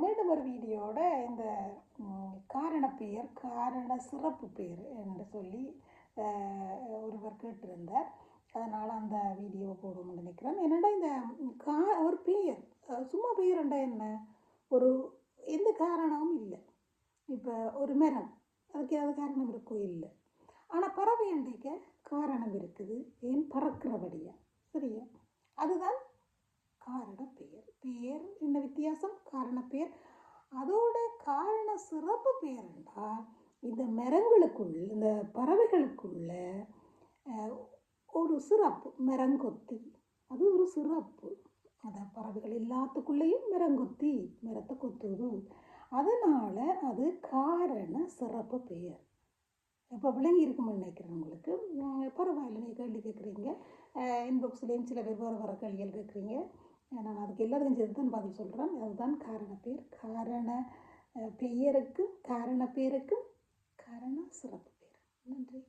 மீண்டும் ஒரு வீடியோட இந்த காரண பெயர் காரண சிறப்பு பெயர் என்று சொல்லி ஒருவர் கேட்டிருந்தார். அதனால் அந்த வீடியோவை போடணும்னு நினைக்கிறேன். என்னென்னா இந்த ஒரு பெயர் சும்மா பெயர்ண்டா என்ன, ஒரு எந்த காரணமும் இல்லை. இப்போ ஒரு மரம், அதுக்கு ஏதாவது காரணம் இருக்கோ? இல்லை. ஆனால் பறவை அண்டைக்க காரணம் இருக்குது, ஏன் பறக்கிறபடியா. சரியா? அதுதான் காரண பெயர். பெயர் என்ன வித்தியாசம்? காரண பெயர். அதோட காரண சிறப்பு பெயர் என்றால் இந்த மரங்களுக்குள் இந்த பறவைகளுக்குள்ள ஒரு சிறப்பு, மரங்கொத்தி, அது ஒரு சிறப்பு. அந்த பறவைகள் எல்லாத்துக்குள்ளேயும் மரங்கொத்தி மரத்தை கொத்துது, அதனால் அது காரண சிறப்பு பெயர். இப்போ விளங்கி இருக்கும்னு நினைக்கிறேன் உங்களுக்கு. பரவாயில்ல, நீங்கள் கேள்வி கேட்குறீங்க. இன்பாக்ஸ்லேயும் சில பேர் வேறு வேறு கேள்விகள் கேட்குறீங்க. நான் அதுக்கு எல்லாத்துக்கும் சேர்த்து தான் பதில் சொல்கிறேன். அதுதான் காரண பெயர். காரண பெயருக்கும் காரண பெயருக்கும் காரண சிறப்பு பெயர். நன்றி.